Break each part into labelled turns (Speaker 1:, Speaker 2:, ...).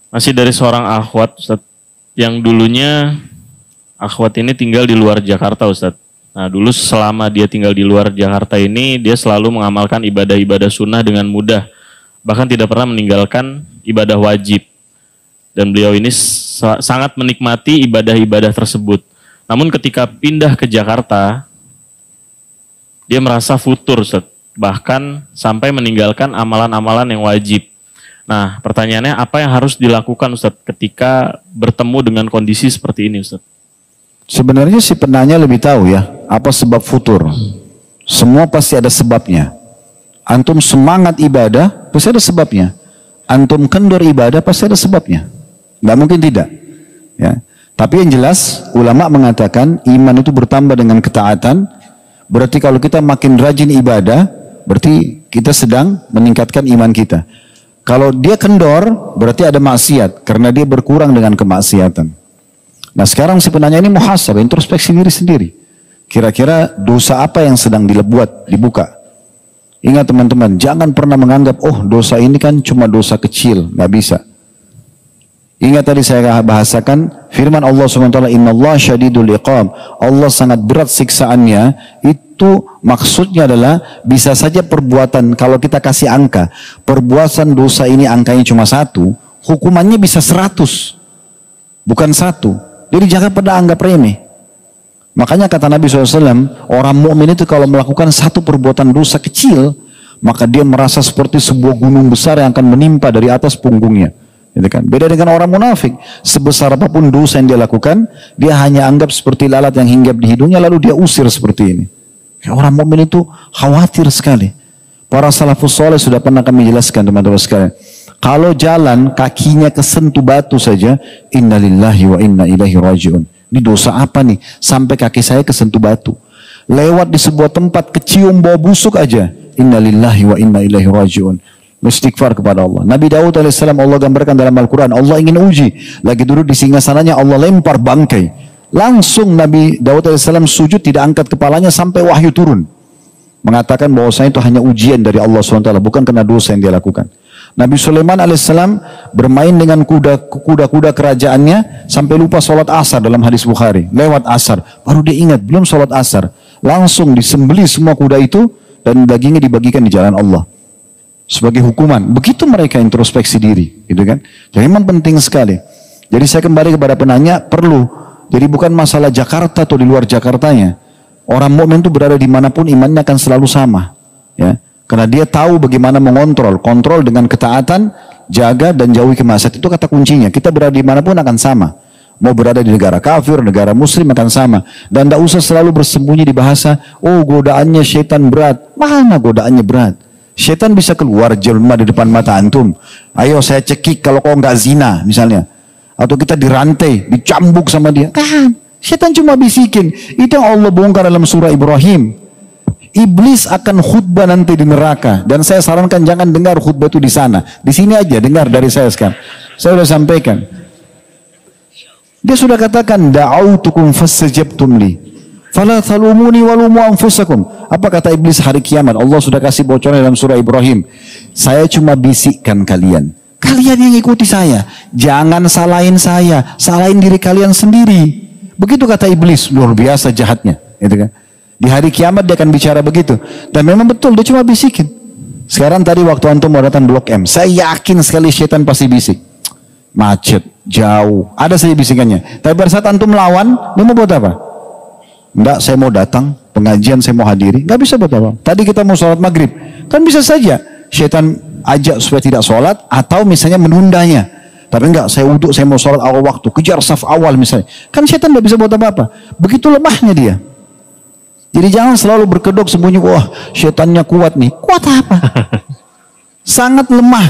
Speaker 1: Masih dari seorang akhwat, Ustaz, yang dulunya akhwat ini tinggal di luar Jakarta, Ustaz. Nah, dulu selama dia tinggal di luar Jakarta ini, dia selalu mengamalkan ibadah-ibadah sunnah dengan mudah. Bahkan tidak pernah meninggalkan ibadah wajib. Dan beliau ini sangat menikmati ibadah-ibadah tersebut. Namun ketika pindah ke Jakarta, dia merasa futur, Ustaz. Bahkan sampai meninggalkan amalan-amalan yang wajib. Nah, pertanyaannya apa yang harus dilakukan, Ustaz, ketika bertemu dengan kondisi seperti ini, Ustaz?
Speaker 2: Sebenarnya si penanya lebih tahu ya, apa sebab futur. Semua pasti ada sebabnya. Antum semangat ibadah, pasti ada sebabnya. Antum kendor ibadah, pasti ada sebabnya. Nggak mungkin tidak. Ya. Tapi yang jelas, ulama mengatakan iman itu bertambah dengan ketaatan. Berarti kalau kita makin rajin ibadah, berarti kita sedang meningkatkan iman kita. Kalau dia kendor, berarti ada maksiat. Karena dia berkurang dengan kemaksiatan. Nah sekarang si penanya ini muhasabah, introspeksi diri sendiri. Kira-kira dosa apa yang sedang dibuka. Ingat teman-teman, jangan pernah menganggap, oh dosa ini kan cuma dosa kecil. Nggak bisa. Ingat tadi saya bahasakan, firman Allah SWT, Inna Allah syadidul iqam. Allah sangat berat siksaannya. Itu maksudnya adalah bisa saja perbuatan, kalau kita kasih angka, perbuatan dosa ini angkanya cuma 1, hukumannya bisa 100, bukan 1. Jadi jangan pernah anggap remeh. Makanya kata Nabi SAW, orang mukmin itu kalau melakukan satu perbuatan dosa kecil, maka dia merasa seperti sebuah gunung besar yang akan menimpa dari atas punggungnya. Gitu kan? Beda dengan orang munafik, sebesar apapun dosa yang dia lakukan, dia hanya anggap seperti lalat yang hinggap di hidungnya, lalu dia usir seperti ini. Orang mukmin itu khawatir sekali. Para salafus soleh sudah pernah kami jelaskan teman-teman sekalian. Kalau jalan kakinya kesentuh batu saja, innalillahi wa inna ilaihi rajiun. Ini dosa apa nih? Sampai kaki saya kesentuh batu. Lewat di sebuah tempat kecium bau busuk aja, innalillahi wa inna ilaihi rajiun. Istighfar kepada Allah. Nabi Daud AS Allah gambarkan dalam Al-Quran. Allah ingin uji. Lagi duduk di singgasananya, Allah lempar bangkai. Langsung Nabi Daud AS sujud, tidak angkat kepalanya sampai wahyu turun. Mengatakan bahwasanya itu hanya ujian dari Allah SWT, bukan karena dosa yang dia lakukan. Nabi Sulaiman AS bermain dengan kuda-kuda kerajaannya sampai lupa sholat asar dalam hadis Bukhari. Lewat asar, baru dia ingat belum sholat asar. Langsung disembeli semua kuda itu dan dagingnya dibagikan di jalan Allah. Sebagai hukuman. Begitu mereka introspeksi diri. Gitu kan? Jadi memang penting sekali. Jadi saya kembali kepada penanya, perlu. Jadi bukan masalah Jakarta atau di luar Jakartanya. Orang mukmin itu berada dimanapun imannya akan selalu sama. Ya. Karena dia tahu bagaimana mengontrol. Kontrol dengan ketaatan, jaga dan jauhi kemaksiatan. Itu kata kuncinya. Kita berada dimanapun akan sama. Mau berada di negara kafir, negara muslim akan sama. Dan tidak usah selalu bersembunyi di bahasa, oh godaannya syaitan berat. Mana godaannya berat? Syaitan bisa keluar jelma di depan mata antum. Ayo saya cekik kalau kau nggak zina misalnya. Atau kita dirantai, dicambuk sama dia. Kan, syaitan cuma bisikin. Itu yang Allah bongkar dalam surah Ibrahim. Iblis akan khutbah nanti di neraka. Dan saya sarankan jangan dengar khutbah itu di sana. Di sini aja dengar dari saya sekarang. Saya sudah sampaikan. Dia sudah katakan, da'autukum fastajabtum li. Fala talumuni walumu anfusakum. Apa kata iblis hari kiamat? Allah sudah kasih bocoran dalam surah Ibrahim. Saya cuma bisikkan kalian. Kalian yang ikuti saya. Jangan salahin saya. Salahin diri kalian sendiri. Begitu kata iblis. Luar biasa jahatnya. Gitu kan? Di hari kiamat dia akan bicara begitu. Dan memang betul. Dia cuma bisikin. Sekarang tadi waktu antum mau datang Blok M. Saya yakin sekali syaitan pasti bisik. Macet. Jauh. Ada saja bisikannya. Tapi pada saat antum melawan. Dia mau buat apa? Enggak, saya mau datang. Pengajian saya mau hadiri. Enggak bisa buat apa? Tadi kita mau sholat maghrib. Kan bisa saja. Syaitan ajak supaya tidak sholat atau misalnya menundanya. Tapi enggak, saya wudhu, saya mau sholat awal waktu, kejar saf awal misalnya. Kan syaitan tidak bisa buat apa-apa. Begitu lemahnya dia. Jadi jangan selalu berkedok sembunyi, wah syaitannya kuat nih. Kuat apa? Sangat lemah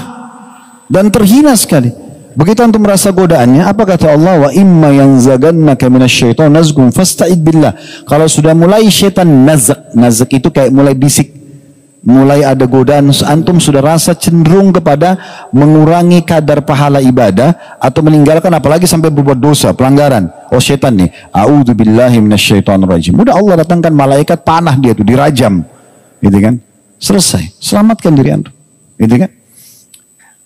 Speaker 2: dan terhina sekali. Begitu antum merasa godaannya, apa kata Allah? Wa imma yanzagannaka minasyaiton nazgum fasta'id billah. Kalau sudah mulai syaitan nazak, nazak itu kayak mulai bisik. Mulai ada godaan, antum sudah rasa cenderung kepada mengurangi kadar pahala ibadah atau meninggalkan, apalagi sampai berbuat dosa, pelanggaran. Oh syaitan nih, a'udzubillahi minasyaitonirrajim. Udah Allah datangkan malaikat panah dia tuh dirajam, gitu kan? Selesai, selamatkan diri antum, gitu kan?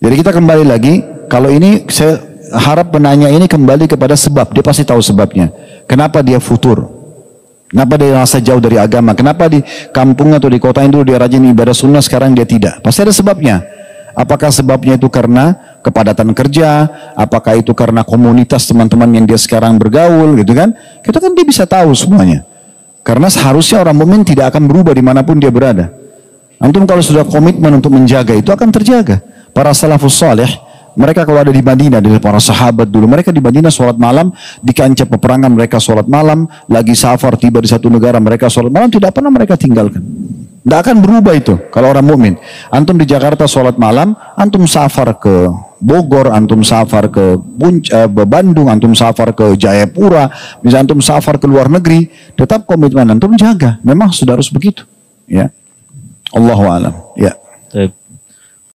Speaker 2: Jadi kita kembali lagi, kalau ini saya harap penanya ini kembali kepada sebab, dia pasti tahu sebabnya. Kenapa dia futur? Kenapa dia merasa jauh dari agama? Kenapa di kampung atau di kota itu dia rajin ibadah sunnah, sekarang dia tidak? Pasti ada sebabnya. Apakah sebabnya itu karena kepadatan kerja? Apakah itu karena komunitas teman-teman yang dia sekarang bergaul gitu kan? Kita kan dia bisa tahu semuanya. Karena seharusnya orang mukmin tidak akan berubah dimanapun dia berada. Antum kalau sudah komitmen untuk menjaga itu akan terjaga. Para salafus saleh, mereka kalau ada di Madinah, dari para sahabat dulu, mereka di Madinah sholat malam, di kancah peperangan mereka sholat malam, lagi safar tiba di satu negara mereka sholat malam, tidak pernah mereka tinggalkan. Tidak akan berubah itu kalau orang mukmin. Antum di Jakarta sholat malam, antum safar ke Bogor, antum safar ke Bandung, antum safar ke Jayapura, misalnya antum safar ke luar negeri, tetap komitmen antum jaga. Memang sudah harus begitu. Ya, Allahu a'lam. Ya.